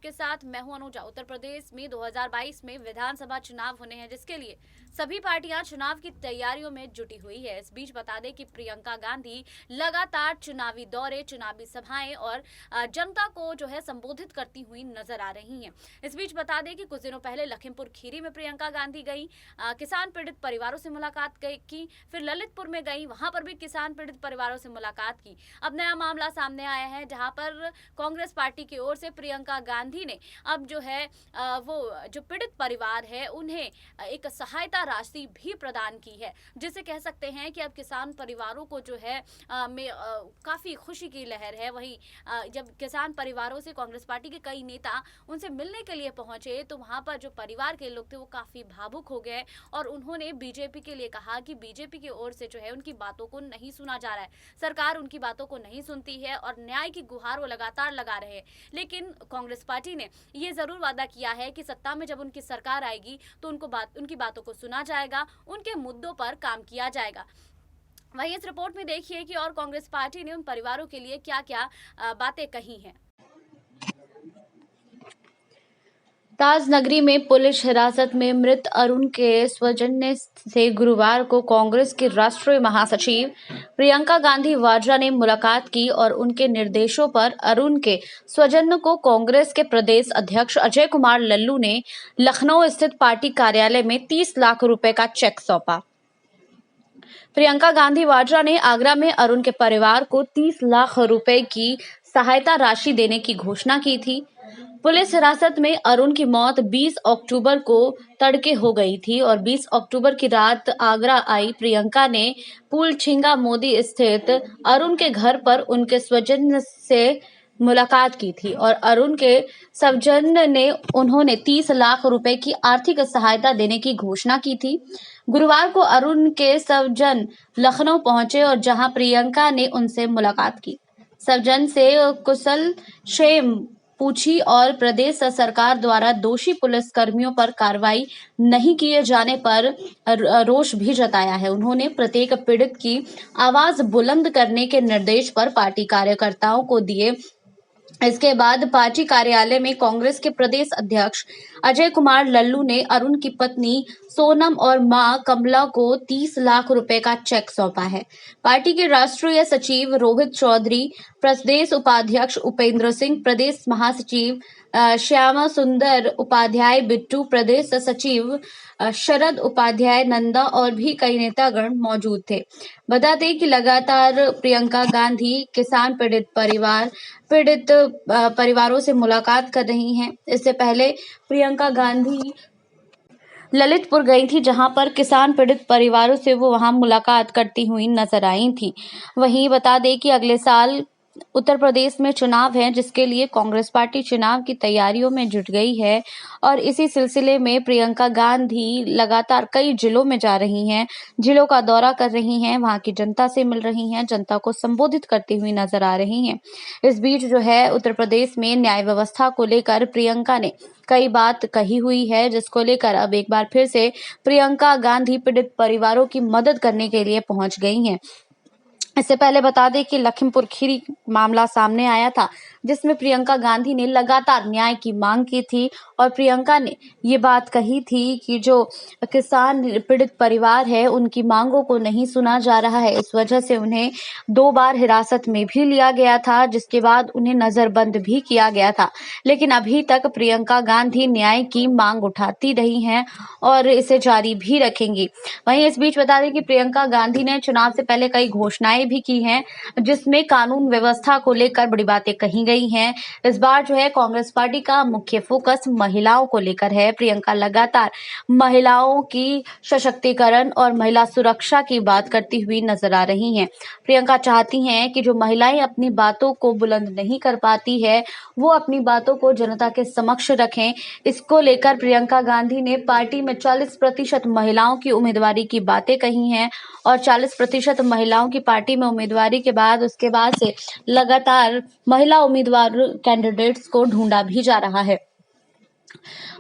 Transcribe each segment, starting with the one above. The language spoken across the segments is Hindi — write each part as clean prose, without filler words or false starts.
के साथ मैं हूं अनुजा। उत्तर प्रदेश में 2022 में विधानसभा चुनाव होने हैं, जिसके लिए सभी पार्टियां चुनाव की तैयारियों में जुटी हुई है। इस बीच बता दें कि प्रियंका गांधी लगातार चुनावी दौरे, चुनावी सभाएं और जनता को जो है संबोधित करती हुई नजर आ रही हैं। इस बीच बता दें कि कुछ दिनों पहले लखीमपुर खीरी में प्रियंका गांधी गई, किसान पीड़ित परिवारों से मुलाकात की, फिर ललितपुर में गई, वहां पर भी किसान पीड़ित परिवारों से मुलाकात की। अब नया मामला सामने आया है, जहां पर कांग्रेस पार्टी की ओर से प्रियंका गांधी ने अब जो है वो जो पीड़ित परिवार है उन्हें एक सहायता राशि भी प्रदान की है, जिसे कह सकते हैं कि अब किसान परिवारों को जो है काफी खुशी की लहर है। वहीं जब किसान परिवारों से कांग्रेस पार्टी के कई नेता उनसे मिलने के लिए पहुंचे, तो वहां पर जो परिवार के लोग थे वो काफी भावुक हो गए और उन्होंने बीजेपी के लिए कहा कि बीजेपी की ओर से जो है उनकी बातों को नहीं सुना जा रहा है, सरकार उनकी बातों को नहीं सुनती है और न्याय की गुहार वो लगातार लगा रहे हैं। लेकिन कांग्रेस पार्टी ने ये जरूर वादा किया है कि सत्ता में जब उनकी सरकार आएगी तो उनकी बातों को सुना जाएगा, उनके मुद्दों पर काम किया जाएगा। वहीं इस रिपोर्ट में देखिए कि और कांग्रेस पार्टी ने उन परिवारों के लिए क्या क्या बातें कही हैं। ताजनगरी में पुलिस हिरासत में मृत अरुण के स्वजन से गुरुवार को कांग्रेस की राष्ट्रीय महासचिव प्रियंका गांधी वाड्रा ने मुलाकात की और उनके निर्देशों पर अरुण के स्वजन को कांग्रेस के प्रदेश अध्यक्ष अजय कुमार लल्लू ने लखनऊ स्थित पार्टी कार्यालय में 30 लाख रुपए का चेक सौंपा। प्रियंका गांधी वाड्रा ने आगरा में अरुण के परिवार को 30 लाख रुपए की सहायता राशि देने की घोषणा की थी। पुलिस हिरासत में अरुण की मौत 20 अक्टूबर को तड़के हो गई थी और 20 अक्टूबर की रात आगरा आई प्रियंका ने पुलछिंगा मोदी स्थित अरुण के घर पर उनके स्वजन से मुलाकात की थी और अरुण के स्वजन ने उन्होंने 30 लाख रुपए की आर्थिक सहायता देने की घोषणा की थी। गुरुवार को अरुण के स्वजन लखनऊ पहुंचे और जहां प्रियंका ने उनसे मुलाकात की, स्वजन से कुशल क्षेम पूछी और प्रदेश सरकार द्वारा दोषी पुलिस कर्मियों पर कार्रवाई नहीं किए जाने पर रोष भी जताया है। उन्होंने प्रत्येक पीड़ित की आवाज बुलंद करने के निर्देश पर पार्टी कार्यकर्ताओं को दिए। इसके बाद पार्टी कार्यालय में कांग्रेस के प्रदेश अध्यक्ष अजय कुमार लल्लू ने अरुण की पत्नी सोनम और मां कमला को 30 लाख रुपए का चेक सौंपा है। पार्टी के राष्ट्रीय सचिव रोहित चौधरी, प्रदेश उपाध्यक्ष उपेंद्र सिंह, प्रदेश महासचिव श्यामा सुंदर उपाध्याय बिट्टू, प्रदेश सचिव शरद उपाध्याय नंदा और भी कई नेतागण मौजूद थे। बता दें कि लगातार प्रियंका गांधी किसान पीड़ित परिवारों से मुलाकात कर रही हैं। इससे पहले प्रियंका गांधी ललितपुर गई थी, जहां पर किसान पीड़ित परिवारों से वो वहां मुलाकात करती हुई नजर आई थी। वहीं बता दें कि अगले साल उत्तर प्रदेश में चुनाव है, जिसके लिए कांग्रेस पार्टी चुनाव की तैयारियों में जुट गई है और इसी सिलसिले में प्रियंका गांधी लगातार कई जिलों में जा रही हैं, जिलों का दौरा कर रही हैं, वहां की जनता से मिल रही हैं, जनता को संबोधित करती हुई नजर आ रही हैं। इस बीच जो है उत्तर प्रदेश में न्याय व्यवस्था को लेकर प्रियंका ने कई बात कही हुई है, जिसको लेकर अब एक बार फिर से प्रियंका गांधी पीड़ित परिवारों की मदद करने के लिए पहुंच गई हैं। इससे पहले बता दें कि लखीमपुर खीरी मामला सामने आया था, जिसमें प्रियंका गांधी ने लगातार न्याय की मांग की थी और प्रियंका ने ये बात कही थी कि जो किसान पीड़ित परिवार है उनकी मांगों को नहीं सुना जा रहा है। इस वजह से उन्हें 2 बार हिरासत में भी लिया गया था, जिसके बाद उन्हें नजरबंद भी किया गया था। लेकिन अभी तक प्रियंका गांधी न्याय की मांग उठाती रही हैं और इसे जारी भी रखेंगी। वहीं इस बीच बता दें कि प्रियंका गांधी ने चुनाव से पहले कई घोषणाएं भी की हैं, जिसमें कानून व्यवस्था को लेकर बड़ी बातें कही गई हैं। इस बार जो है कांग्रेस पार्टी का मुख्य फोकस महिलाओं को लेकर है। प्रियंका लगातार महिलाओं की सशक्तिकरण और महिला सुरक्षा की बात करती हुई नजर आ रही हैं। प्रियंका चाहती हैं कि जो महिलाएं अपनी बातों को बुलंद नहीं कर पाती है, वो अपनी बातों को जनता के समक्ष रखें। इसको लेकर प्रियंका गांधी ने पार्टी में 40% महिलाओं की उम्मीदवारी की बातें कही हैं और 40% महिलाओं की पार्टी में उम्मीदवारी के बाद उसके बाद से लगातार महिला उम्मीदवार कैंडिडेट्स को ढूंढा भी जा रहा है।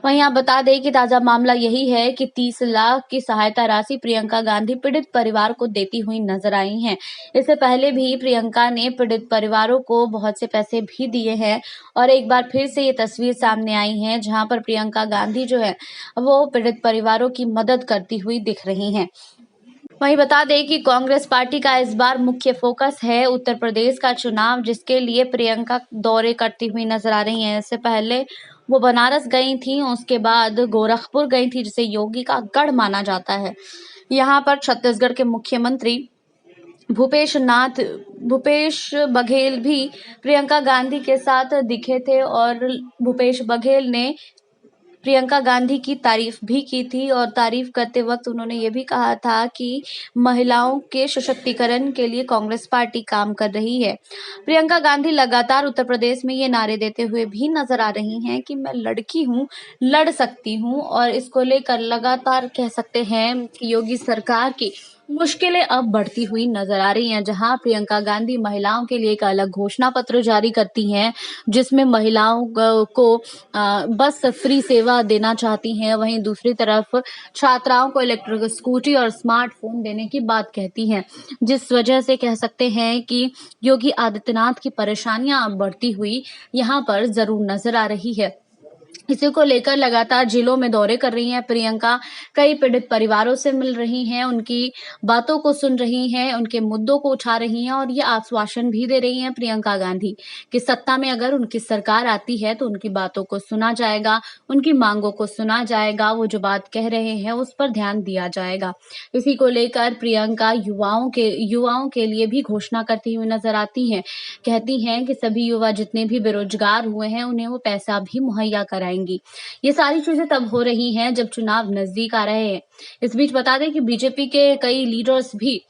वहीं आप बता दें कि ताजा मामला यही है कि 30 लाख की सहायता राशि प्रियंका गांधी पीड़ित परिवार को देती हुई नजर आई हैं। इससे पहले भी प्रियंका ने पीड़ित परिवारों को बहुत से पैसे भी दिए हैं और एक बार फिर से ये तस्वीर सामने आई है जहां पर प्रियंका गांधी जो है वो पीड़ित परिवारों की मदद करती हुई दिख रही हैं। वहीं बता दें कि कांग्रेस पार्टी का इस बार मुख्य फोकस है उत्तर प्रदेश का चुनाव, जिसके लिए प्रियंका दौरे करती हुई नजर आ रही हैं। इससे पहले वो बनारस गई थी, उसके बाद गोरखपुर गई थी, जिसे योगी का गढ़ माना जाता है। यहाँ पर छत्तीसगढ़ के मुख्यमंत्री भूपेश बघेल भी प्रियंका गांधी के साथ दिखे थे और भूपेश बघेल ने प्रियंका गांधी की तारीफ भी की थी और तारीफ करते वक्त उन्होंने ये भी कहा था कि महिलाओं के सशक्तिकरण के लिए कांग्रेस पार्टी काम कर रही है। प्रियंका गांधी लगातार उत्तर प्रदेश में ये नारे देते हुए भी नजर आ रही हैं कि मैं लड़की हूँ, लड़ सकती हूँ और इसको लेकर लगातार कह सकते हैं कि योगी सरकार की मुश्किलें अब बढ़ती हुई नजर आ रही हैं। जहां प्रियंका गांधी महिलाओं के लिए एक अलग घोषणा पत्र जारी करती हैं जिसमें महिलाओं को बस फ्री सेवा देना चाहती हैं, वहीं दूसरी तरफ छात्राओं को इलेक्ट्रिक स्कूटी और स्मार्टफोन देने की बात कहती हैं, जिस वजह से कह सकते हैं कि योगी आदित्यनाथ की परेशानियां अब बढ़ती हुई यहाँ पर जरूर नजर आ रही है। इसी को लेकर लगातार जिलों में दौरे कर रही हैं प्रियंका, कई पीड़ित परिवारों से मिल रही हैं, उनकी बातों को सुन रही हैं, उनके मुद्दों को उठा रही हैं और ये आश्वासन भी दे रही हैं प्रियंका गांधी कि सत्ता में अगर उनकी सरकार आती है तो उनकी बातों को सुना जाएगा, उनकी मांगों को सुना जाएगा, वो जो बात कह रहे हैं उस पर ध्यान दिया जाएगा। इसी को लेकर प्रियंका युवाओं के लिए भी घोषणा करती हुई नजर आती हैं, कहती हैं कि सभी युवा जितने भी बेरोजगार हुए हैं उन्हें वो पैसा भी मुहैया कराएंगे। ये सारी चीजें तब हो रही हैं जब चुनाव नजदीक आ रहे हैं। इस बीच बता दें कि बीजेपी के कई लीडर्स भी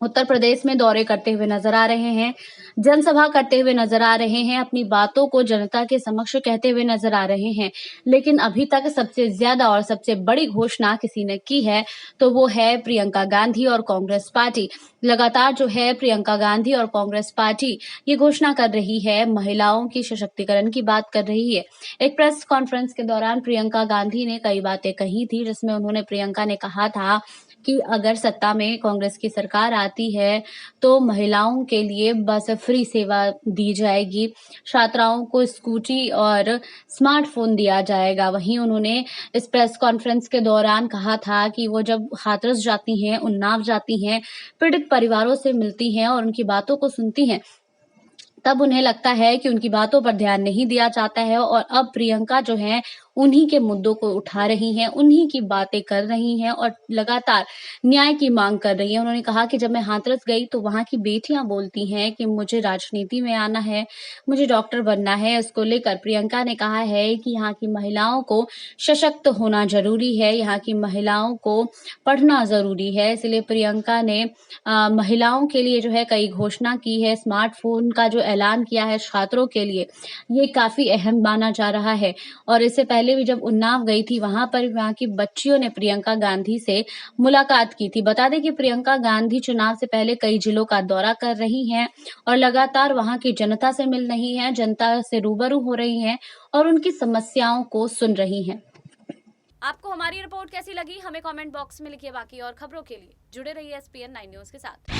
उत्तर प्रदेश में दौरे करते हुए नजर आ रहे हैं, जनसभा करते हुए नजर आ रहे हैं, अपनी बातों को जनता के समक्ष कहते हुए नजर आ रहे हैं। लेकिन अभी तक सबसे ज्यादा और सबसे बड़ी घोषणा किसी ने की है तो वो है प्रियंका गांधी और कांग्रेस पार्टी। लगातार जो है प्रियंका गांधी और कांग्रेस पार्टी ये घोषणा कर रही है, महिलाओं की सशक्तिकरण की बात कर रही है। एक प्रेस कॉन्फ्रेंस के दौरान प्रियंका गांधी ने कई बातें कही थी, जिसमें उन्होंने प्रियंका ने कहा था कि अगर सत्ता में कांग्रेस की सरकार आती है तो महिलाओं के लिए बस फ्री सेवा दी जाएगी, छात्राओं को स्कूटी और स्मार्टफोन दिया जाएगा। वहीं उन्होंने इस प्रेस कॉन्फ्रेंस के दौरान कहा था कि वो जब हाथरस जाती हैं, उन्नाव जाती हैं, पीड़ित परिवारों से मिलती हैं और उनकी बातों को सुनती हैं, तब उन्हें लगता है कि उनकी बातों पर ध्यान नहीं दिया जाता है और अब प्रियंका जो है उन्हीं के मुद्दों को उठा रही हैं, उन्हीं की बातें कर रही हैं और लगातार न्याय की मांग कर रही हैं। उन्होंने कहा कि जब मैं हाथरस गई तो वहां की बेटियां बोलती हैं कि मुझे राजनीति में आना है, मुझे डॉक्टर बनना है। इसको लेकर प्रियंका ने कहा है कि यहाँ की महिलाओं को सशक्त होना जरूरी है, यहाँ की महिलाओं को पढ़ना जरूरी है। इसलिए प्रियंका ने महिलाओं के लिए जो है कई घोषणा की है, स्मार्टफोन का जो ऐलान किया है छात्रों के लिए, ये काफी अहम माना जा रहा है। और इससे पहले भी जब उन्नाव गई थी वहां पर वहां की बच्चियों ने प्रियंका गांधी से मुलाकात की थी। बता दें कि प्रियंका गांधी चुनाव से पहले कई जिलों का दौरा कर रही हैं और लगातार वहां की जनता से मिल रही हैं, जनता से रूबरू हो रही हैं और उनकी समस्याओं को सुन रही हैं। आपको हमारी रिपोर्ट कैसी लगी हमें कमेंट बॉक्स में लिखिए। बाकी और खबरों के लिए जुड़े रहिए SPN 9 न्यूज के साथ।